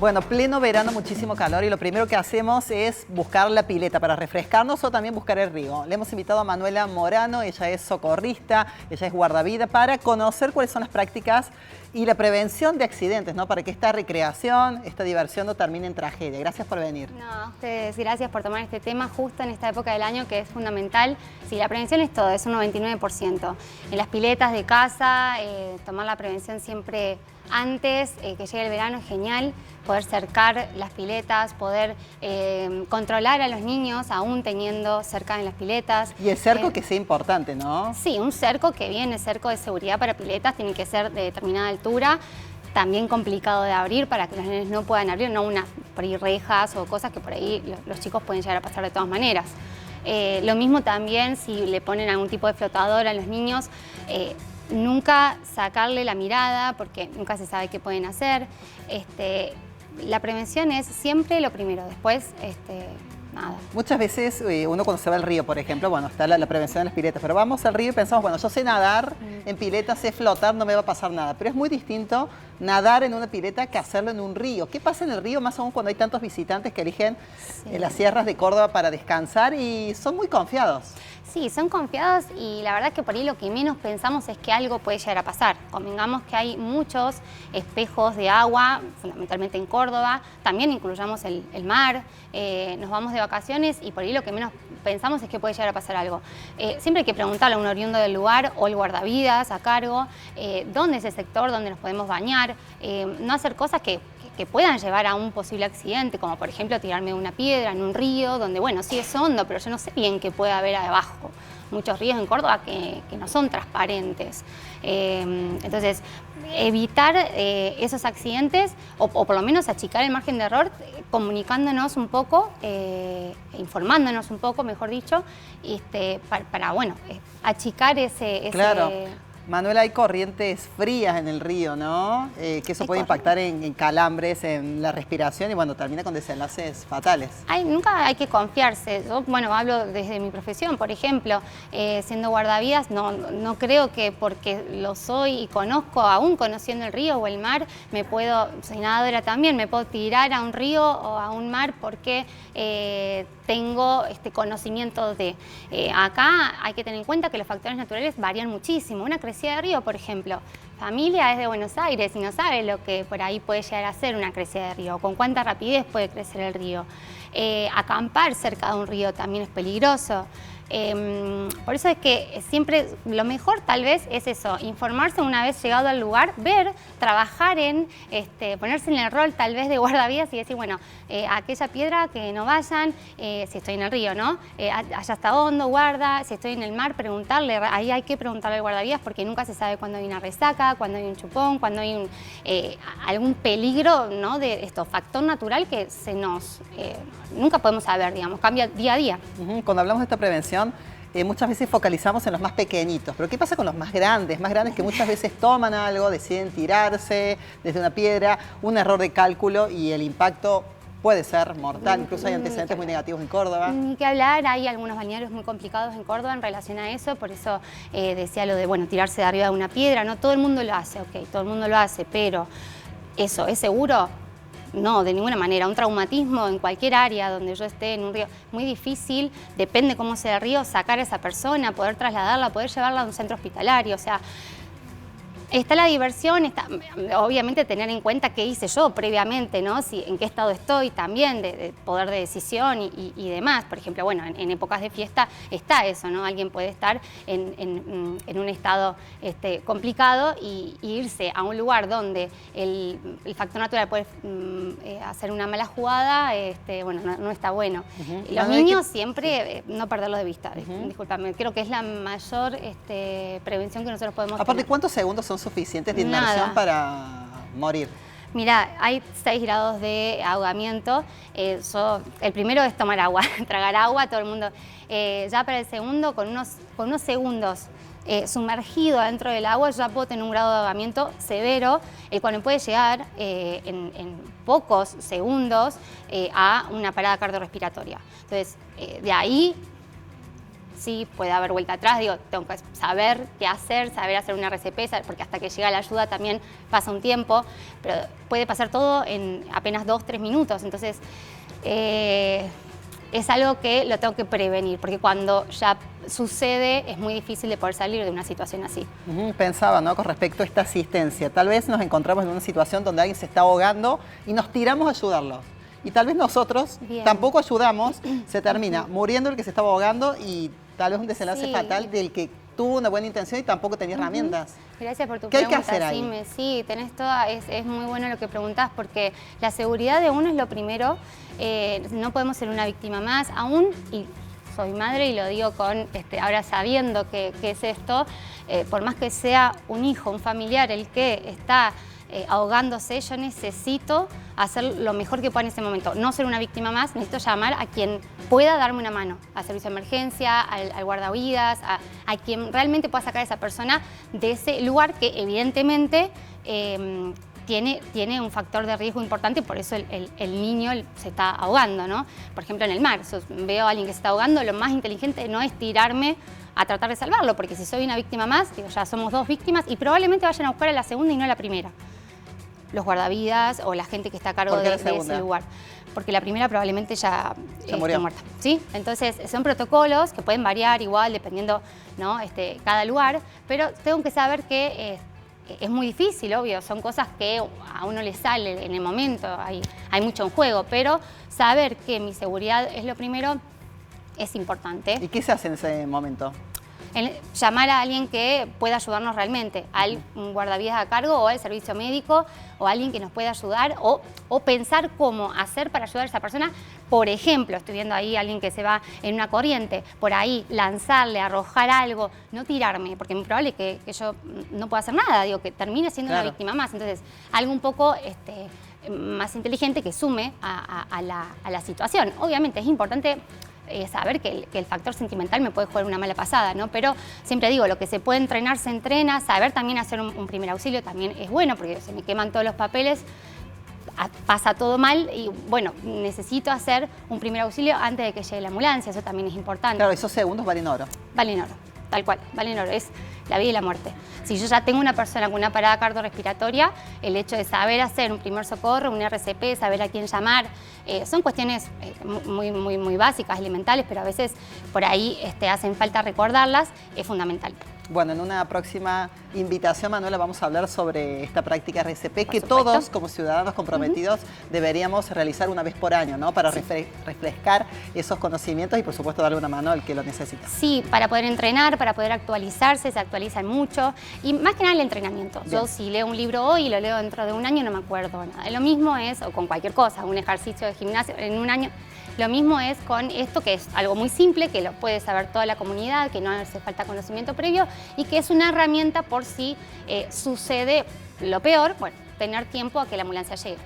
Bueno, pleno verano, muchísimo calor y lo primero que hacemos es buscar la pileta para refrescarnos o también buscar el río. Le hemos invitado a Manuela Morano, ella es socorrista, ella es guardavida, para conocer cuáles son las prácticas y la prevención de accidentes, ¿no? Para que esta recreación, esta diversión no termine en tragedia. Gracias por venir. No, a ustedes, gracias por tomar este tema justo en esta época del año que es fundamental. Sí, la prevención es todo, es un 99%. En las piletas de casa, tomar la prevención siempre antes, que llegue el verano es genial. Poder cercar las piletas, poder controlar a los niños aún teniendo cerca en las piletas. Y el cerco que sea importante, ¿no? Sí, un cerco que viene, cerco de seguridad para piletas, tiene que ser de determinada altura. También complicado de abrir para que los nenes no puedan abrir, no unas por ahí rejas o cosas que por ahí los chicos pueden llegar a pasar de todas maneras. Lo mismo también si le ponen algún tipo de flotador a los niños, nunca sacarle la mirada porque nunca se sabe qué pueden hacer. La prevención es siempre lo primero, después nada. Muchas veces uno cuando se va al río, por ejemplo, bueno, está la prevención de las piletas, pero vamos al río y pensamos, bueno, yo sé nadar en pileta, sé flotar, no me va a pasar nada. Pero es muy distinto nadar en una pileta que hacerlo en un río. ¿Qué pasa en el río, más aún cuando hay tantos visitantes que eligen las sierras de Córdoba para descansar y son muy confiados? Sí, son confiados y la verdad es que por ahí lo que menos pensamos es que algo puede llegar a pasar. Convengamos que hay muchos espejos de agua, fundamentalmente en Córdoba, también incluyamos el mar, nos vamos de vacaciones y por ahí lo que menos pensamos es que puede llegar a pasar algo. Siempre hay que preguntarle a un oriundo del lugar o el guardavidas a cargo, dónde es el sector donde nos podemos bañar, no hacer cosas que puedan llevar a un posible accidente, como por ejemplo tirarme de una piedra en un río, donde bueno, sí es hondo, pero yo no sé bien qué puede haber abajo. Muchos ríos en Córdoba que no son transparentes. Entonces, evitar esos accidentes o por lo menos achicar el margen de error comunicándonos un poco, informándonos un poco, mejor dicho, para bueno, achicar ese... Claro. Manuela, hay corrientes frías en el río, ¿no? Que eso puede impactar en calambres, en la respiración y bueno, termina con desenlaces fatales. Nunca hay que confiarse. Yo, bueno, hablo desde mi profesión, por ejemplo, siendo guardavidas, no creo que porque lo soy y conozco, aún conociendo el río o el mar, soy nadadora también, me puedo tirar a un río o a un mar porque tengo este conocimiento de... acá hay que tener en cuenta que los factores naturales varían muchísimo. Una crecida de río, por ejemplo, familia es de Buenos Aires y no sabe lo que por ahí puede llegar a ser una crecida de río, con cuánta rapidez puede crecer el río. Acampar cerca de un río también es peligroso. Por eso es que siempre lo mejor tal vez es eso, informarse una vez llegado al lugar, ver, trabajar en, ponerse en el rol tal vez de guardavidas y decir, bueno, aquella piedra que no vayan, si estoy en el río, ¿no? Allá está hondo, guarda, si estoy en el mar, preguntarle, ahí hay que preguntarle al guardavidas porque nunca se sabe cuándo hay una resaca, cuándo hay un chupón, cuándo hay algún peligro, ¿no? De factor natural que nunca podemos saber, digamos, cambia día a día. Cuando hablamos de esta prevención, muchas veces focalizamos en los más pequeñitos, pero ¿qué pasa con los más grandes? Más grandes que muchas veces toman algo, deciden tirarse desde una piedra, un error de cálculo y el impacto puede ser mortal. Incluso hay antecedentes muy negativos en Córdoba. Ni que hablar, hay algunos balnearios muy complicados en Córdoba en relación a eso, por eso decía lo de, bueno, tirarse de arriba de una piedra. No todo el mundo lo hace, ok, todo el mundo lo hace, pero ¿eso es seguro? No, de ninguna manera. Un traumatismo en cualquier área donde yo esté, en un río, muy difícil, depende cómo sea el río, sacar a esa persona, poder trasladarla, poder llevarla a un centro hospitalario, o sea... Está la diversión, obviamente tener en cuenta qué hice yo previamente, ¿no? En qué estado estoy también, de poder de decisión y demás. Por ejemplo, bueno, en épocas de fiesta está eso, ¿no? Alguien puede estar en un estado complicado y irse a un lugar donde el factor natural puede hacer una mala jugada, bueno, no está bueno. Y los niños siempre no perderlo de vista, discúlpame, creo que es la mayor prevención que nosotros podemos Aparte, tener. ¿cuántos segundos son suficientes de inmersión para morir? Mira, hay 6 grados de ahogamiento. El primero es tomar agua, tragar agua, todo el mundo. Ya para el segundo, con unos segundos sumergido dentro del agua, ya puedo tener un grado de ahogamiento severo, el cual me puede llegar en pocos segundos a una parada cardiorrespiratoria. Entonces, de ahí sí, puede haber vuelta atrás, digo, tengo que saber qué hacer, saber hacer una RCP, porque hasta que llega la ayuda también pasa un tiempo, pero puede pasar todo en apenas 2-3 minutos, entonces es algo que lo tengo que prevenir, porque cuando ya sucede es muy difícil de poder salir de una situación así. Pensaba, ¿no?, con respecto a esta asistencia, tal vez nos encontramos en una situación donde alguien se está ahogando y nos tiramos a ayudarlo. Y tal vez nosotros tampoco ayudamos, se termina muriendo el que se estaba ahogando y tal vez un desenlace fatal del que tuvo una buena intención y tampoco tenía herramientas. Gracias por tu pregunta. ¿Qué hay que hacer ahí? Sí, tenés toda, es muy bueno lo que preguntás, porque la seguridad de uno es lo primero. No podemos ser una víctima más, aún, y soy madre y lo digo con ahora sabiendo qué es esto, por más que sea un hijo, un familiar el que está ahogándose, yo necesito hacer lo mejor que pueda en ese momento. No ser una víctima más, necesito llamar a quien pueda darme una mano, al servicio de emergencia, al guardavidas, a quien realmente pueda sacar a esa persona de ese lugar que evidentemente tiene un factor de riesgo importante, por eso el niño se está ahogando, ¿no? Por ejemplo, en el mar, veo a alguien que se está ahogando, lo más inteligente no es tirarme a tratar de salvarlo, porque si soy una víctima más, digo, ya somos 2 víctimas y probablemente vayan a buscar a la segunda y no a la primera. Los guardavidas o la gente que está a cargo de ese lugar. Porque la primera probablemente ya está muerta, ¿sí? Entonces, son protocolos que pueden variar igual dependiendo, ¿no?, cada lugar, pero tengo que saber que es muy difícil, obvio, son cosas que a uno le sale en el momento, hay mucho en juego, pero saber que mi seguridad es lo primero es importante. ¿Y qué se hace en ese momento? Llamar a alguien que pueda ayudarnos realmente, al guardavidas a cargo o al servicio médico o alguien que nos pueda ayudar o pensar cómo hacer para ayudar a esa persona. Por ejemplo, estoy viendo ahí a alguien que se va en una corriente, por ahí lanzarle, arrojar algo, no tirarme, porque es muy probable que yo no pueda hacer nada, digo, que termine siendo una víctima más. Entonces, algo un poco más inteligente que sume a la situación. Obviamente es importante saber que el factor sentimental me puede jugar una mala pasada, ¿no? Pero siempre digo, lo que se puede entrenar, se entrena. Saber también hacer un primer auxilio también es bueno, porque se me queman todos los papeles, pasa todo mal y, bueno, necesito hacer un primer auxilio antes de que llegue la ambulancia. Eso también es importante. Claro, esos segundos valen oro. Valen oro, tal cual, valen oro. Es la vida y la muerte. Si yo ya tengo una persona con una parada cardiorrespiratoria, el hecho de saber hacer un primer socorro, un RCP, saber a quién llamar, son cuestiones muy básicas, elementales, pero a veces por ahí hacen falta recordarlas, es fundamental. Bueno, en una próxima invitación, Manuela, vamos a hablar sobre esta práctica RCP que todos, como ciudadanos comprometidos, deberíamos realizar una vez por año, ¿no? Para refrescar esos conocimientos y, por supuesto, darle una mano al que lo necesita. Sí, para poder entrenar, para poder actualizarse, se actualizan mucho. Y más que nada el entrenamiento. Bien. Yo si leo un libro hoy y lo leo dentro de un año no me acuerdo nada. Lo mismo es, o con cualquier cosa, un ejercicio de gimnasio en un año. Lo mismo es con esto, que es algo muy simple, que lo puede saber toda la comunidad, que no hace falta conocimiento previo y que es una herramienta por si sucede lo peor, bueno, tener tiempo a que la ambulancia llegue.